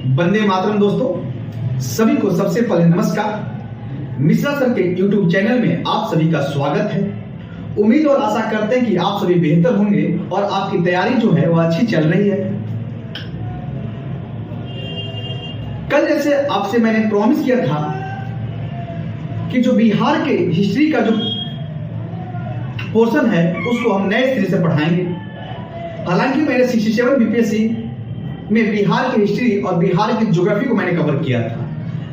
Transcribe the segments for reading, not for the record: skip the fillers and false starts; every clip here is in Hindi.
वंदे मातरम दोस्तों, सभी को सबसे पहले नमस्कार। मिश्रा सर के YouTube चैनल में आप सभी का स्वागत है। उम्मीद और आशा करते हैं कि आप सभी बेहतर होंगे और आपकी तैयारी जो है वह अच्छी चल रही है। कल जैसे आपसे मैंने प्रॉमिस किया था कि जो बिहार के हिस्ट्री का जो पोर्शन है उसको हम नए सिरे से पढ़ाएंगे। हालांकि मैंने 67 बीपीएससी में बिहार के हिस्ट्री और बिहार की ज्योग्राफी को मैंने कवर किया था।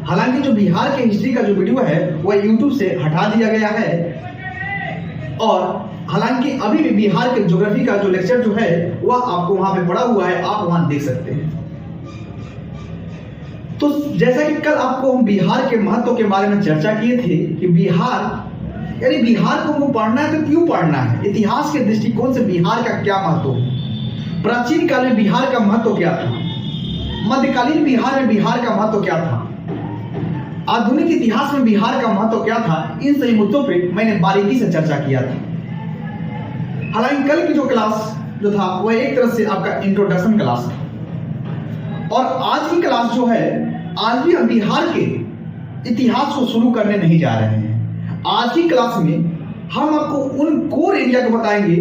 हालांकि जो बिहार के हिस्ट्री का जो वीडियो है वह यूट्यूब से हटा दिया गया है और हालांकि अभी भी बिहार के ज्योग्राफी का जो लेक्चर जो है वह आपको वहां पे पड़ा हुआ है, आप वहां देख सकते हैं। तो जैसा कि कल आपको हम बिहार के महत्व के बारे में चर्चा किए थे कि बिहार यानी बिहार को हमको पढ़ना है तो क्यों पढ़ना है, इतिहास के दृष्टिकोण से बिहार का क्या महत्व है, प्राचीन काल में बिहार का महत्व क्या था, मध्यकालीन बिहार में बिहार का महत्व क्या था, आधुनिक इतिहास में बिहार का महत्व क्या था, इन सभी मुद्दों पे मैंने बारीकी से चर्चा किया था। हालांकि कल की जो क्लास जो था वह एक तरह से आपका इंट्रोडक्शन क्लास था और आज की क्लास जो है आज भी हम बिहार के इतिहास को शुरू करने नहीं जा रहे हैं। आज की क्लास में हम आपको उन कोर एरिया को बताएंगे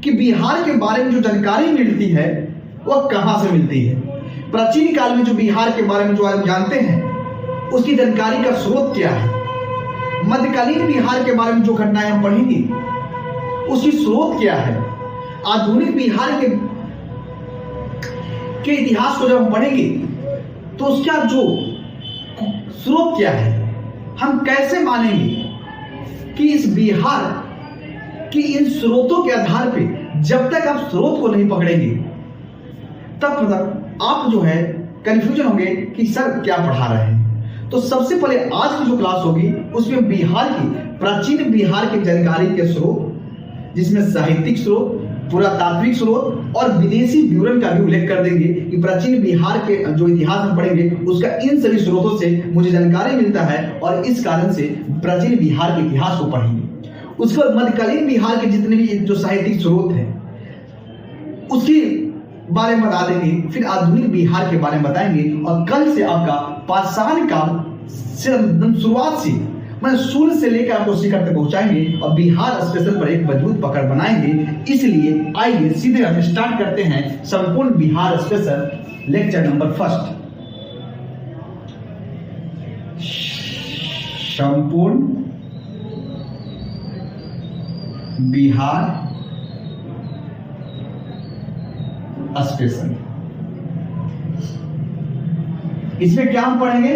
कि बिहार के बारे में जो जानकारी मिलती है वह कहां से मिलती है। प्राचीन काल में जो बिहार के बारे में जो आप जानते हैं उसकी जानकारी का स्रोत क्या है, मध्यकालीन बिहार के बारे में जो घटनाएं हम पढ़ेंगे उसकी स्रोत क्या है, आधुनिक बिहार के इतिहास को जब हम पढ़ेंगे तो उसका जो स्रोत क्या है, हम कैसे मानेंगे कि इस बिहार कि इन स्रोतों के आधार पे जब तक आप स्रोत को नहीं पकड़ेंगे तब तक आप जो है कंफ्यूजन होंगे कि सर क्या पढ़ा रहे हैं। तो सबसे पहले आज की जो क्लास होगी उसमें बिहार की प्राचीन बिहार की जानकारी के स्रोत जिसमें साहित्यिक स्रोत, पुरातात्विक स्रोत और विदेशी विवरण का भी उल्लेख कर देंगे कि प्राचीन बिहार के जो इतिहास हम पढ़ेंगे उसका इन सभी स्रोतों से मुझे जानकारी मिलता है और इस कारण से प्राचीन बिहार के इतिहास को पढ़ेंगे। उसके बाद मध्यकालीन बिहार के जितने भी जो साहित्यिक स्रोत हैं उसके बारे में बता देंगे, फिर आधुनिक बिहार के बारे में बताएंगे और कल से आपका पाषाण काल से शुरुआत से मैं शून्य से लेकर आपको शिखर तक पहुंचाएंगे और बिहार स्पेशल पर एक मजबूत पकड़ बनाएंगे। इसलिए आइए सीधे हम स्टार्ट करते हैं संपूर्ण Bihar special lecture number first. संपूर्ण बिहार स्पेशल, इसमें क्या हम पढ़ेंगे,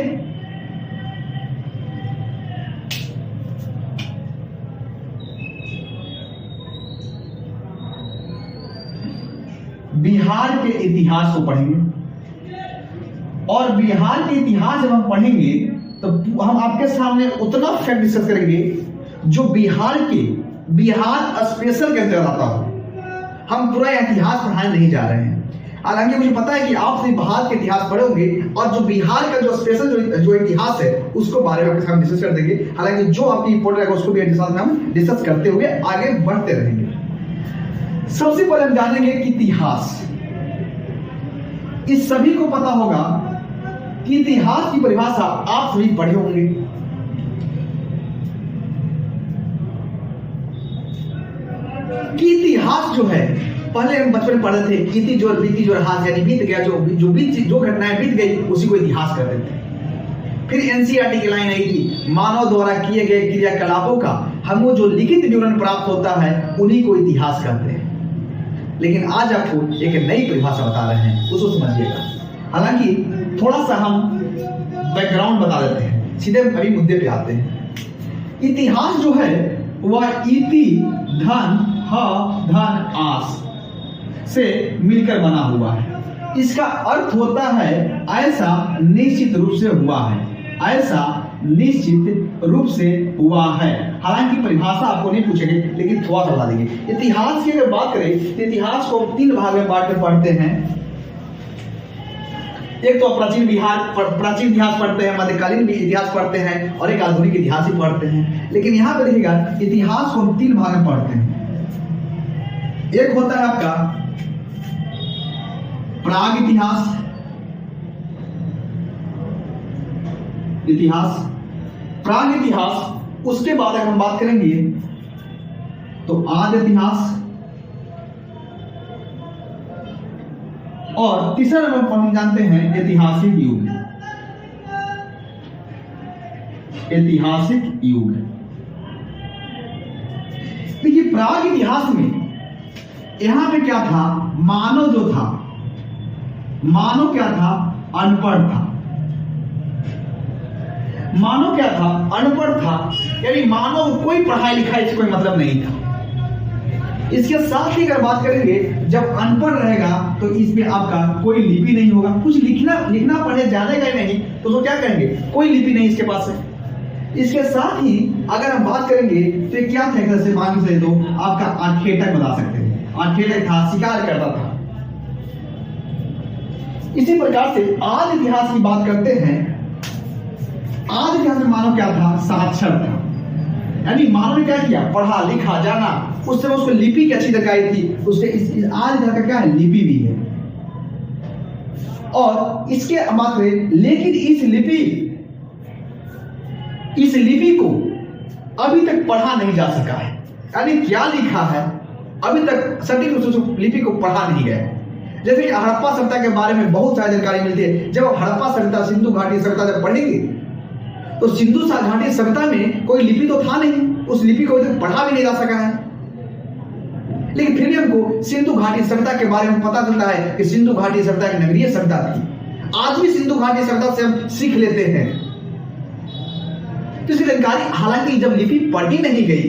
बिहार के इतिहास को पढ़ेंगे और बिहार के इतिहास जब हम पढ़ेंगे तो हम आपके सामने उतना फैक्ट डिस्कस करेंगे जो बिहार स्पेशल के अंतर्गत आता हो। हम पूरा इतिहास पढ़ाने नहीं जा रहे हैं। हालांकि मुझे पता है कि आप सभी भारत के इतिहास पढ़े होंगे और जो बिहार का जो स्पेशल जो इतिहास है उसको बारे में हम डिस्कस कर देंगे। हालांकि जो आपकी इंपॉर्टेंट रहेगा उसको भी हम डिस्कस करते हुए आगे बढ़ते रहेंगे। सबसे पहले हम जानेंगे कि इतिहास, इस सभी को पता होगा कि इतिहास की परिभाषा आप सभी पढ़े होंगे। कि इतिहास जो है पहले हम बचपन में पढ़े थे, इति जो बीती जो रहा यानी बीत गया, जो घटनाएं बीत गई उसी को इतिहास कहते थे। फिर एनसीईआरटी की लाइन आई कि मानव द्वारा किए गए क्रियाकलापों का हमको जो लिखित विवरण प्राप्त होता है उन्हीं को इतिहास कहते हैं। लेकिन आज आपको एक नई परिभाषा बता रहे हैं, उसको समझिएगा। हालांकि थोड़ा सा हम बैकग्राउंड बता देते हैं, सीधे अभी मुद्दे पे आते हैं। इतिहास जो है वह इति धन धन आस से मिलकर बना हुआ है। इसका अर्थ होता है ऐसा निश्चित रूप से हुआ है, ऐसा निश्चित रूप से हुआ है। हालांकि परिभाषा आपको नहीं पूछेंगे लेकिन थोड़ा सा बता देंगे। इतिहास की अगर बात करें तो इतिहास को हम 3 भाग में बांट कर पढ़ते हैं। एक तो प्राचीन इतिहास पढ़ते हैं, मध्यकालीन भी इतिहास पढ़ते हैं और एक आधुनिक इतिहास ही पढ़ते हैं। लेकिन यहाँ पे देखिएगा इतिहास को हम 3 भाग में पढ़ते हैं। एक होता है आपका प्राग इतिहास, इतिहास, प्राग इतिहास, उसके बाद अगर हम बात करेंगे तो आदि इतिहास, और तीसरा नंबर पर हम जानते हैं ऐतिहासिक युग। ऐतिहासिक युग, देखिए प्राग इतिहास में यहां पे क्या था, मानव जो था, मानव क्या था, अनपढ़ था। मानव क्या था, अनपढ़ था, यानी मानव कोई पढ़ाई लिखाई से कोई मतलब नहीं था। इसके साथ ही अगर बात करेंगे, जब अनपढ़ रहेगा तो इसमें आपका कोई लिपि नहीं होगा, कुछ लिखना पढ़े जानेगा ही नहीं, तो क्या करेंगे, कोई लिपि नहीं इसके पास है। इसके साथ ही अगर हम बात करेंगे तो क्या था, एक तरह से मान से तो आपका आखेटक बता सकते हैं, आखेटक था, शिकार करता था। इसी प्रकार से आदि इतिहास की बात करते हैं। आदि इतिहास में मानव क्या था, साक्षर था, यानी मानव ने क्या किया, पढ़ा लिखा जाना। उस समय उसको लिपि की अच्छी जानकारी थी, उसके इस आदि इतिहास का क्या है, लिपि भी है। और इसके मात्र, लेकिन इस लिपि को अभी तक पढ़ा नहीं जा सका है, यानी क्या लिखा है अभी तक सटीक रूप से लिपि को पढ़ा नहीं गया। जैसे कि हड़प्पा सभ्यता के बारे में बहुत सारी जानकारी मिलती है। जब हड़प्पा सभ्यता, सिंधु घाटी सभ्यता जब पढ़ेंगे तो सिंधु घाटी सभ्यता में कोई लिपि तो था नहीं, उस लिपि को अभी तक पढ़ा भी नहीं जा सका है। लेकिन फिर भी हमको सिंधु घाटी सभ्यता के बारे में पता चलता है कि सिंधु घाटी सभ्यता एक नगरीय सभ्यता थी। आज भी सिंधु घाटी सभ्यता से हम सीख लेते हैं। तो इसकी जानकारी, हालांकि जब लिपि पढ़ी नहीं गई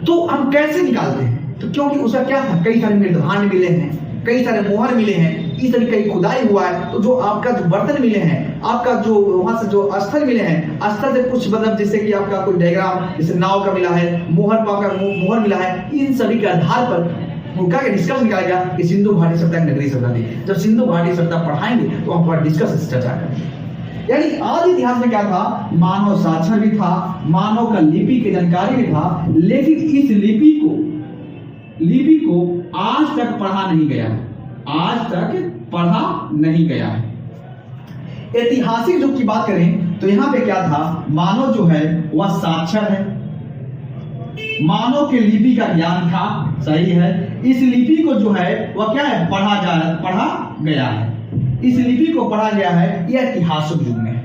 तो हम कैसे निकालते हैं, तो क्योंकि उसका क्या था, कई सारे मृदभांड मिले हैं, कई सारे मोहर मिले हैं, इस तरीके की खुदाई हुआ है। तो जो आपका जो बर्तन मिले हैं, आपका जो वहां से जो स्थल मिले हैं, स्थल से कुछ मतलब जैसे कि आपका कोई डायग्राम, जैसे नाव का मिला है, मोहर मिला है, इन सभी के आधार पर उनका निष्कर्ष निकालेगा कि सिंधु घाटी सभ्यता नगरीय सभ्यता थी। जब सिंधु घाटी सभ्यता पढ़ाएंगे तो हम पर डिस्कस चर्चा करेंगे। यानी आदि इतिहास में क्या था, मानव साक्षर भी था, मानव का लिपि की जानकारी भी था, लेकिन इस लिपि को आज तक पढ़ा नहीं गया है, आज तक पढ़ा नहीं गया है। ऐतिहासिक युग की बात करें तो यहां पे क्या था, मानव जो है वह साक्षर है, मानव के लिपि का ज्ञान था, सही है। इस लिपि को जो है वह क्या है, पढ़ा गया है, इस लिपि को पढ़ा गया है, यह ऐतिहासिक युग में है।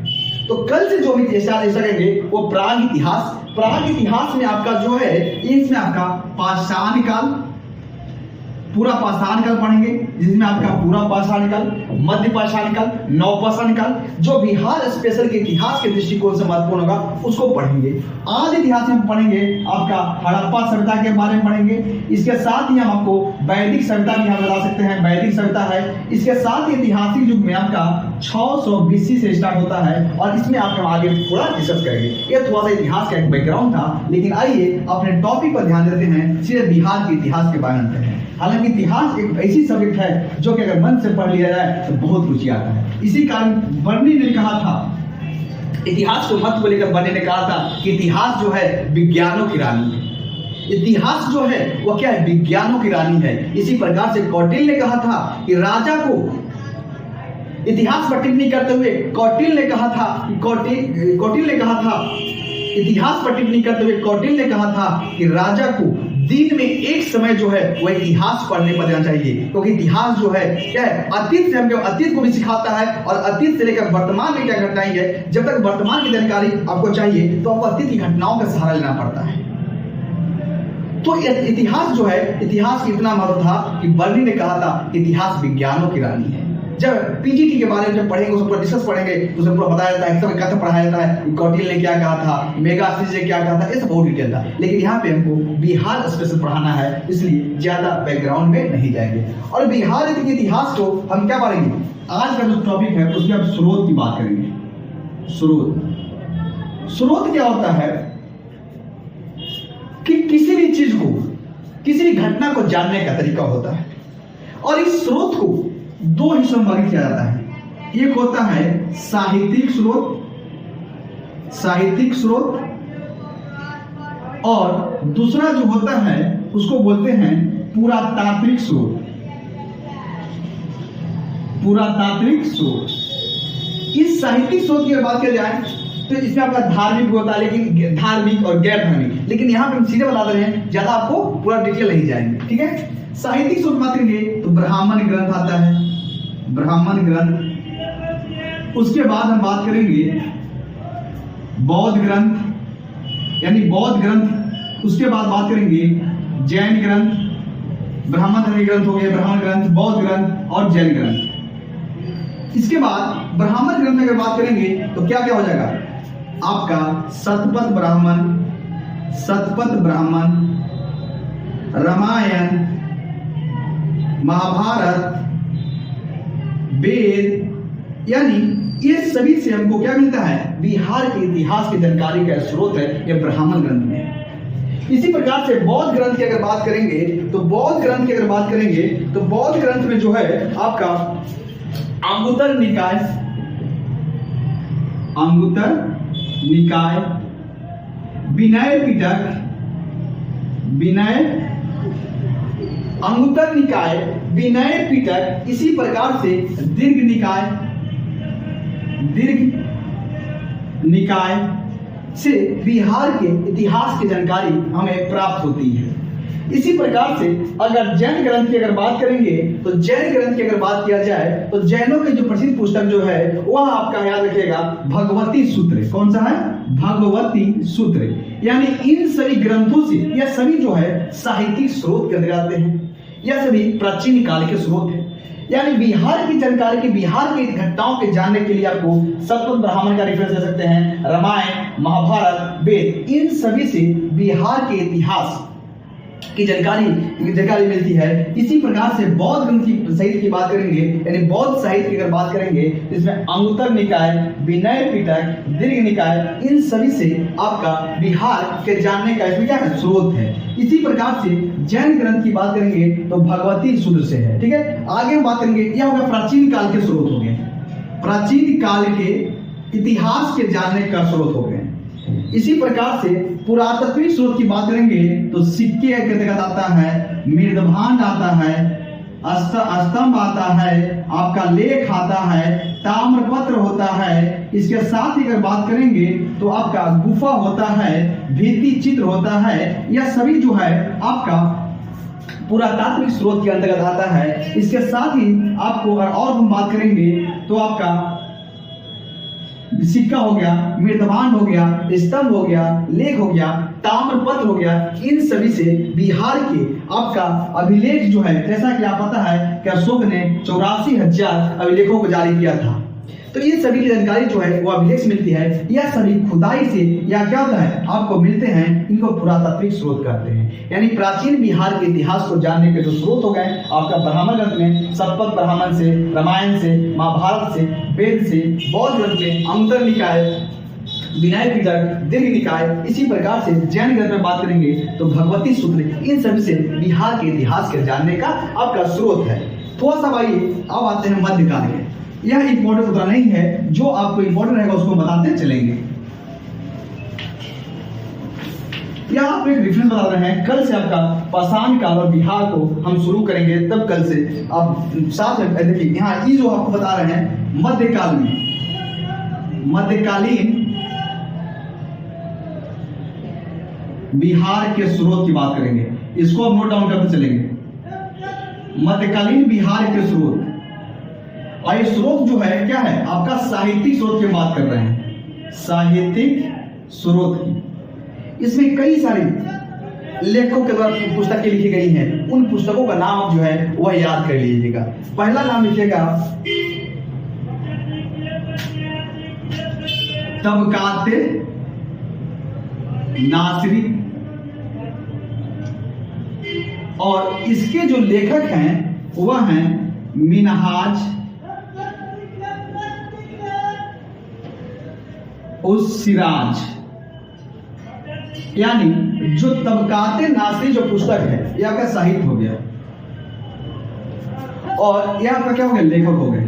तो कल से जो भी चर्चा करेंगे वो प्राग इतिहास। प्राग इतिहास में आपका जो है, इसमें आपका पाषाण काल, पूरा पाषाण काल पढ़ेंगे, जिसमें आपका पूरा पाषाण काल, मध्य पाषाण काल, नवपाषाण काल, जो बिहार स्पेशल के इतिहास के दृष्टिकोण से महत्वपूर्ण होगा उसको पढ़ेंगे। आदि इतिहास में पढ़ेंगे आपका हड़प्पा सभ्यता के बारे में पढ़ेंगे। इसके साथ ही हम आपको वैदिक सभ्यता भी हम बता सकते हैं, वैदिक सभ्यता है। इसके साथ ही ऐतिहासिक युग में आपका 600 BC से स्टार्ट होता है, और इसमें आपको आगे पूरा डिस्कस करेंगे। ये थोड़ा सा इतिहास का एक बैकग्राउंड था, लेकिन आइए अपने टॉपिक पर ध्यान देते हैं, सीधे बिहार के इतिहास के बारे में करते हैं। हालांकि इतिहास एक ऐसी सब्जेक्ट है जो कि अगर मन से पढ़ लिया जाए तो बहुत रुचि आता है। इसी कारण बर्नी ने कहा था, इतिहास को महत्व लेकर बर्नी ने कहा था कि इतिहास जो है विज्ञानों की रानी है। इतिहास जो है वह क्या है, विज्ञानों की रानी है। इसी प्रकार से कौटिल्य ने कहा था कि राजा को इतिहास पर टिप्पणी करते हुए कौटिल्य ने कहा था इतिहास पर टिप्पणी करते हुए कौटिल्य ने कहा था कि राजा को दिन में एक समय जो है वह इतिहास पढ़ने पर देना चाहिए, क्योंकि इतिहास जो है क्या है, अतीत से हमको अतीत को भी सिखाता है, और अतीत से लेकर वर्तमान में क्या घटनाएं है, जब तक वर्तमान की जानकारी आपको चाहिए तो आपको अतीत की घटनाओं का सहारा लेना पड़ता है। तो इतिहास जो है, इतिहास की इतना महत्व था कि बर्नी ने कहा था इतिहास विज्ञानों की रानी है। जब पीजीटी के बारे में जब पढ़ेंगे, उस पर डिस्कस पढ़ेंगे, तो उसमें पूरा बताया जाता है, सब कथा पढ़ाया जाता है, कौटिल्य ने क्या कहा था, मेगास्थनीज ने क्या कहा था, ये सब बहुत डिटेल था। लेकिन यहाँ पे हमको बिहार स्पेशल पढ़ाना है, इसलिए ज्यादा बैकग्राउंड में नहीं जाएंगे। और बिहार के इतिहास को हम क्या पढ़ेंगे, आज का जो टॉपिक है उसमें हम स्रोत की बात करेंगे। स्रोत क्या होता है कि किसी भी चीज को, किसी भी घटना को जानने का तरीका होता है, और इस स्रोत को दो हिस्सों में वर्गीकृत किया जाता है। एक होता है साहित्यिक स्रोत, और दूसरा जो होता है उसको बोलते हैं पुरातात्विक स्रोत। इस साहित्यिक स्रोत की अगर बात की जाए तो इसमें आपका धार्मिक भी होता है, लेकिन धार्मिक और गैर धार्मिक, लेकिन यहाँ पे हम सीधे बता दे रहे हैं, ज्यादा आपको पूरा डिटेल नहीं जाएंगे, ठीक है। साहित्यिक स्रोत बात करेंगे तो ब्राह्मण ग्रंथ आता है, ब्राह्मण ग्रंथ। उसके बाद हम बात करेंगे बौद्ध ग्रंथ, यानी बौद्ध ग्रंथ। उसके बाद बात करेंगे जैन ग्रंथ, ब्राह्मण धर्मी ग्रंथ हो गए, ब्राह्मण ग्रंथ, बौद्ध ग्रंथ और जैन ग्रंथ। इसके बाद ब्राह्मण ग्रंथ में अगर बात करेंगे तो क्या क्या हो जाएगा आपका शतपथ ब्राह्मण, शतपथ ब्राह्मण, रामायण, महाभारत, वेद, यानी ये सभी से हमको क्या मिलता है, बिहार के इतिहास की जानकारी का स्रोत है ये ब्राह्मण ग्रंथ में। इसी प्रकार से बौद्ध ग्रंथ की अगर बात करेंगे तो बौद्ध ग्रंथ की अगर बात करेंगे तो बौद्ध ग्रंथ में जो है आपका अंगुत्तर निकाय, अंगुत्तर निकाय, विनय पिटक, विनय, अंगुत्तर निकाय, विनय पिटक, इसी प्रकार से दीर्घ निकाय, दीर्घ निकाय से बिहार के इतिहास की जानकारी हमें प्राप्त होती है। इसी प्रकार से अगर जैन ग्रंथ की अगर बात करेंगे तो जैन ग्रंथ की अगर बात किया जाए तो जैनों की जो प्रसिद्ध पुस्तक जो है वह आपका याद रखिएगा भगवती सूत्र। कौन सा है, भगवती सूत्र। यानी इन सभी ग्रंथों से यह सभी जो है साहित्यिक स्रोत के अंदर आते हैं, यह सभी प्राचीन काल के स्रोत हैं। यानी बिहार की जानकारी की, बिहार की घटनाओं के जानने के लिए आपको शतपथ ब्राह्मण का रेफरेंस दे सकते हैं, रामायण, महाभारत, वेद, इन सभी से बिहार के इतिहास की जानकारी मिलती है। इसी प्रकार से बौद्ध ग्रंथ की साहित्य की बात करेंगे, यानी बौद्ध साहित्य की अगर बात करेंगे इसमें अंगुत्तर निकाय, विनय पिटक, दीर्घ निकाय, इन सभी से आपका बिहार के जानने का इसमें क्या है, स्रोत है। इसी प्रकार से जैन ग्रंथ की बात करेंगे तो भगवती सूत्र से है, ठीक है। आगे हम बात करेंगे, यह होगा प्राचीन काल के स्रोत हो गए, प्राचीन काल के इतिहास के जानने का स्रोत हो गए। इसी प्रकार से पुरातत्विक स्रोत की बात करेंगे तो सिक्के के अंतर्गत आता है, मृदभांड आता है, स्तंभ आता है, आपका लेख आता है, ताम्रपत्र होता है। इसके साथ ही अगर बात करेंगे तो आपका गुफा होता है, भित्ति चित्र होता है। यह सभी जो है आपका पुरातात्विक स्रोत के अंतर्गत आता है। इसके साथ ही आपको अगर और हम बात करेंगे तो आपका सिक्का हो गया, मृदभांड हो गया, स्तंभ हो गया, लेख हो गया, ताम्रपत्र हो गया, इन सभी से बिहार के आपका अभिलेख जो है, जैसा कि आप पता है कि अशोक ने 84,000 अभिलेखों को जारी किया था, तो ये सभी की जानकारी जो है वो अभिलेख से मिलती है। यह सभी खुदाई से या क्या होता है आपको मिलते हैं, इनको पुरातात्विक स्रोत कहते हैं। यानी प्राचीन बिहार के इतिहास को जानने के जो स्रोत हो गए आपका ब्राह्मण ग्रंथ में, शतपथ ब्राह्मण से, रामायण से, महाभारत से, वेद से, बौद्ध ग्रंथ में अंगुत्तर निकाय, विनय पिटक, दीर्घ निकाय। इसी प्रकार से जैन ग्रंथ में बात करेंगे तो भगवती सूत्र, इन सभी से बिहार के इतिहास के जानने का आपका स्रोत है। थोड़ा सा भाई अब आते हैं मध्यकाल में। यह इंपॉर्टेंट उतना नहीं है, जो आपको इंपॉर्टेंट रहेगा उसको बताते चलेंगे। यह आप एक डिफरेंस बता रहे हैं, कल से आपका पाषाण काल और बिहार को हम शुरू करेंगे, तब कल से आप साथ में देखिए यहाँ ये जो आपको बता रहे हैं मध्यकाल में, मध्यकालीन बिहार के स्रोत की बात करेंगे, इसको आप नोट डाउन करते चलेंगे। मध्यकालीन बिहार के स्रोत, और ये स्रोत जो है क्या है आपका साहित्यिक स्रोत की बात कर रहे हैं, साहित्यिक स्रोत की। इसमें कई सारी लेखकों के द्वारा पुस्तकें लिखी गई हैं, उन पुस्तकों का नाम जो है वह याद कर लीजिएगा। पहला नाम लिखिएगा तबकाते नासरी, और इसके जो लेखक हैं वह हैं मिनहाज उस सिराज। यानी जो तबकाते नासरी जो पुस्तक है यह आपका साहित्य हो गया, और यह आपका क्या हो गया, लेखक हो गए।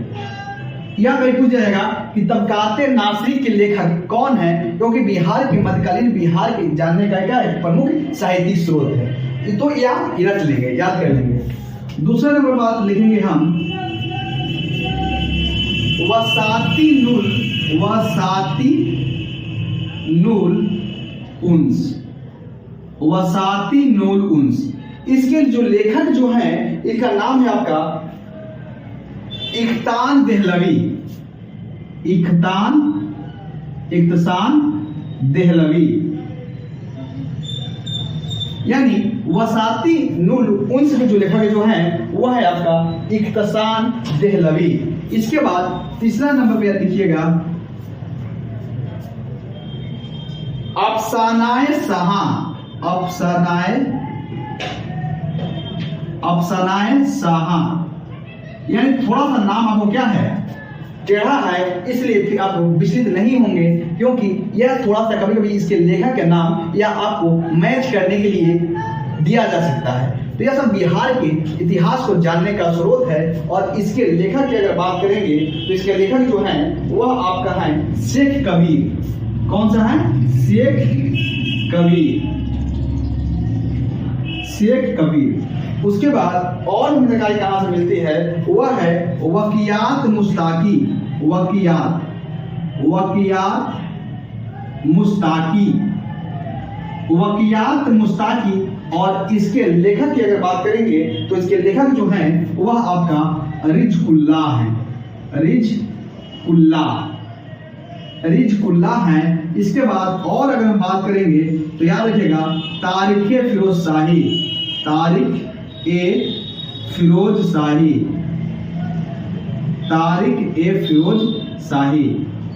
यह कहीं पूछ जाएगा कि तबकाते नासरी के लेखक कौन है, क्योंकि बिहार के मध्यकालीन बिहार के जानने का क्या एक प्रमुख साहित्यिक स्रोत है, तो यह रच लेंगे, याद कर लेंगे। दूसरा नंबर बात लिखेंगे हम वसाती नूल उन्स, वसाती नूल उन्स। इसके जो लेखक जो है, इसका नाम है आपका इख्तान देहलवी, इख्तान देहलवी। यानी वसाती नूल उन्स के जो लेखक जो है वह है आपका इख्तान देहलवी। इसके बाद तीसरा नंबर पे देखिएगा अफसानाए सहा, अफसानाए सहा। यानी थोड़ा सा नाम आपको क्या है, टेढ़ा है, इसलिए आप विचलित नहीं होंगे, क्योंकि यह थोड़ा सा कभी कभी इसके लेखक का नाम या आपको मैच करने के लिए दिया जा सकता है। तो यह सब बिहार के इतिहास को जानने का स्रोत है। और इसके लेखक की अगर बात करेंगे तो इसके लेखक जो है वह आपका है शेख कबीर। कौन सा है? शेख कबीर। उसके बाद और भी जानकारी कहां से मिलती है, वह है वकियात मुस्ताकी। और इसके लेखक की अगर बात करेंगे तो इसके लेखक जो हैं वह आपका रिजकुल्ला है। इसके बाद और अगर हम बात करेंगे तो याद रखिएगा तारिक ए फिरोज शाही।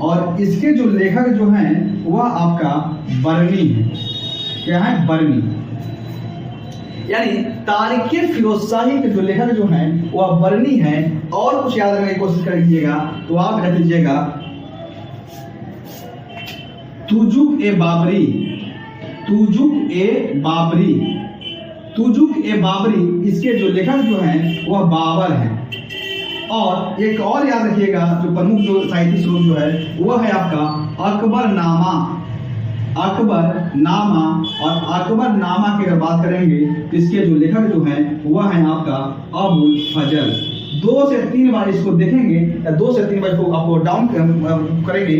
और इसके जो लेखक जो हैं वह आपका बरनी है। क्या है? बरनी। यानी तारिक फिरोज शाही के जो लेखक जो हैं वह बरनी है। और कुछ याद रखने की कोशिश करिएगा तो आप रख लीजिएगा तुजुक ए बाबरी। इसके जो लेखक जो हैं वह बाबर हैं। और एक और याद रखिएगा जो प्रमुख जो साहित्यिक स्रोत जो है वह है आपका अकबरनामा। और अकबरनामा की अगर बात करेंगे तो इसके जो लेखक जो हैं वह है आपका अबुल फजल। 2 से 3 बार इसको देखेंगे या 2 से 3 बार इसको आपको डाउन करेंगे,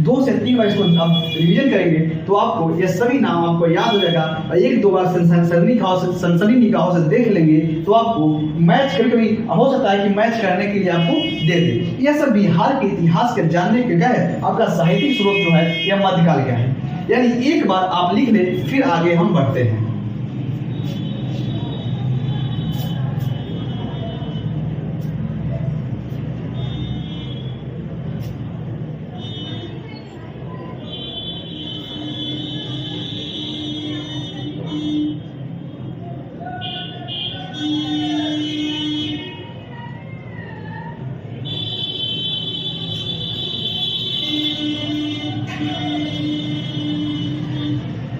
2 से 3 बार इसको आप रिवीजन करेंगे तो आपको ये सभी नाम आपको याद हो जाएगा। और 1-2 बार सनसनी निगाहों से देख लेंगे तो आपको मैच कभी हो सकता है कि मैच करने के लिए आपको दे दे। यह सब बिहार के इतिहास के जानने के क्या है आपका साहित्यिक स्रोत जो है यह मध्यकाल का है। यानी एक बार आप लिख ले, फिर आगे हम बढ़ते हैं।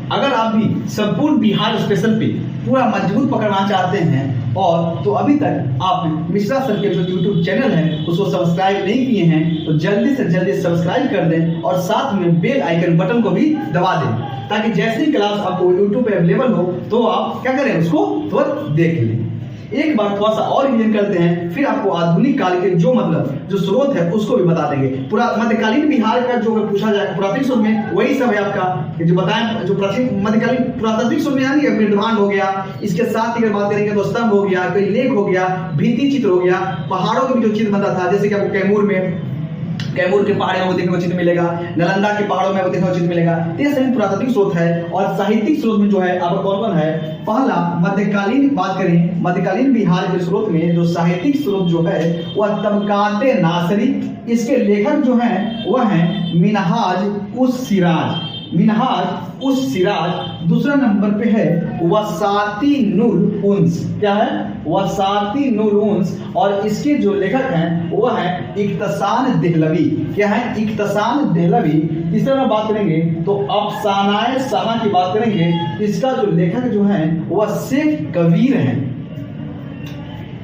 अगर आप भी संपूर्ण बिहार स्पेशल पे पूरा मजबूत पकड़ना चाहते हैं और तो अभी तक आप मिश्रा सर के जो यूट्यूब चैनल है उसको सब्सक्राइब नहीं किए हैं तो जल्दी से जल्दी सब्सक्राइब कर दें और साथ में बेल आइकन बटन को भी दबा दें, ताकि जैसे ही क्लास आपको यूट्यूब पे अवेलेबल हो तो आप क्या करें, उसको तुरंत देख लें। एक बार थोड़ा सा और रिवीजन करते हैं, फिर आपको आधुनिक काल के जो जो स्रोत है उसको भी बता देंगे। पूरा मध्यकालीन बिहार का जो पूछा जाए पुरातत्विक स्रोत में वही सब है आपका जो बताएं। जो प्राचीन मध्यकालीन पुरातत्विक स्रोत में यानी निर्माण हो गया, इसके साथ ही बात करेंगे तो स्तंभ हो गया, कोई लेख हो गया, भित्ति चित्र हो गया, पहाड़ों में जो चित्र बनता था, जैसे कि आपको कैमूर के पहाड़ों में देखने को चित्र मिलेगा, नालंदा के पहाड़ों में देखने को चित्र मिलेगा। ये सभी पुरातात्विक स्रोत है। और साहित्यिक स्रोत में जो है आपका कौन है, पहला मध्यकालीन बात करें, मध्यकालीन बिहार के स्रोत में जो साहित्यिक स्रोत जो है वह तबकाते नासरी। इसके लेखक जो हैं वह हैं मिनहाज उस सिराज। दूसरा नंबर पे है वसाती नूल उन्स। क्या है? वसाती नूल उन्स। और इसके जो लेखक हैं वो है इख्तान देहलवी। क्या है? इख्तान देहलवी। तीसरा में बात करेंगे तो अफसानाए सहा की बात करेंगे, इसका जो लेखक जो है वह शेख कबीर है।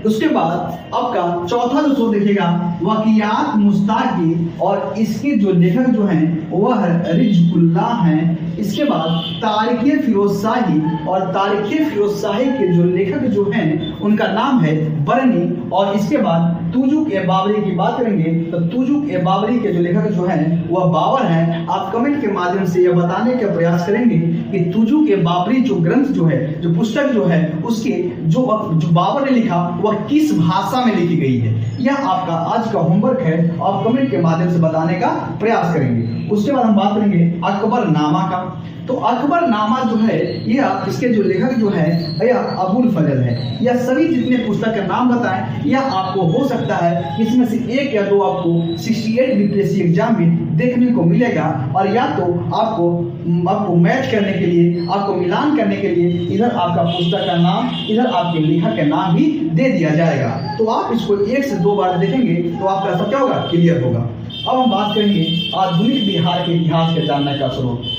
उसके बाद आपका चौथा जो स्रोत देखिएगा वकियात मुस्ताकी, और इसके जो लेखक जो हैं वह रिजकुल्ला हैं। इसके बाद तारिक फिरोज शाही, और तारिक फिरोज शाही के जो लेखक जो हैं उनका नाम है बरनी। और इसके बाद तुजुक ए बाबरी की बात करेंगे तो तुजुक ए बाबरी के जो लेखक जो है वह बाबर हैं। आप कमेंट के माध्यम से यह बताने का प्रयास करेंगे कि तुजुक ए बाबरी जो ग्रंथ जो है, जो पुस्तक जो है, उसके जो बाबर ने लिखा वह किस भाषा में लिखी गई है। यह आपका आज का होमवर्क है, आप कमेंट के माध्यम से बताने का प्रयास करेंगे। उसके बाद हम बात करेंगे अकबरनामा का। तो अकबरनामा जो है यह इसके जो लेखक जो है यह अबुल फजल है। यह सभी जितने पुस्तक का नाम बताएं यह आपको हो सकता है इसमें से एक या दो आपको 68 बीपीएससी एग्जाम में देखने को मिलेगा। और या तो आपको मैच करने के लिए, आपको मिलान करने के लिए इधर आपका पुस्तक का नाम, इधर आपके लेखक का नाम भी दे दिया जाएगा। तो आप इसको 1 से 2 बार देखेंगे तो आपका सब क्या होगा, क्लियर होगा। अब हम बात करेंगे आधुनिक बिहार के इतिहास के जानने का स्रोत।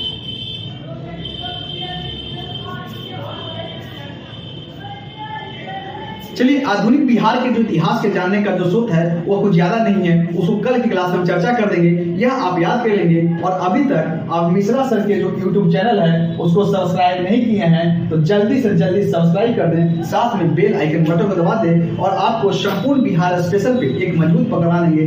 चलिए, आधुनिक बिहार के जो इतिहास के जानने का जो स्रोत है वो कुछ ज्यादा नहीं है, उसको कल की क्लास में हम चर्चा कर देंगे, यह आप याद कर लेंगे। और अभी तक आप मिश्रा सर के जो यूट्यूब चैनल है उसको सब्सक्राइब नहीं किए हैं तो जल्दी से जल्दी सब्सक्राइब कर दें, साथ में बेल आइकन बटन को दबा दें और आपको संपूर्ण बिहार स्पेशल पे एक मजबूत पकड़ा देंगे।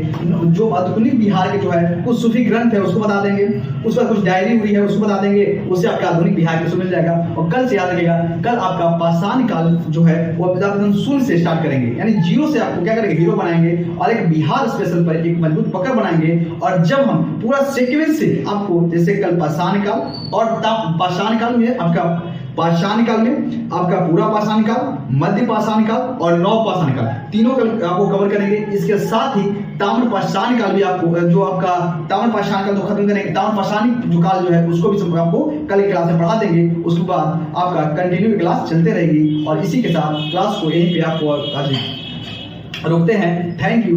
जो आधुनिक बिहार के जो है कुछ सूफी ग्रंथ है उसको बता देंगे, उसका कुछ डायरी हुई है उसको बता देंगे, उससे आपका आधुनिक बिहार के मिल जाएगा। और कल से याद रखिएगा, कल आपका पाषाण काल जो है वो एकदम से स्टार्ट करेंगे, यानी जीरो से आपको क्या करेंगे, हीरो बनाएंगे और एक बिहार स्पेशल पर एक मजबूत पकड़ बनाएंगे। और जब हम पूरा सीक्वेंस से आपको, जैसे कल पाषाण काल और पाषाण काल में आपका पाषाण काल में आपका पूरा पाषाण काल, मध्य पाषाण काल और नव पाषाण काल, तीनों का आपको कवर करेंगे। इसके साथ ही ताम्र पाषाण काल भी आपको, जो आपका ताम्र पाषाण काल तो खत्म करेंगे, ताम्र पाषाणी जो काल जो है उसको भी आपको कल की क्लास में पढ़ा देंगे। उसके बाद आपका कंटिन्यू क्लास चलते रहेगी और इसी के साथ क्लास को यहीं पे आपको रोकते हैं। Thank you.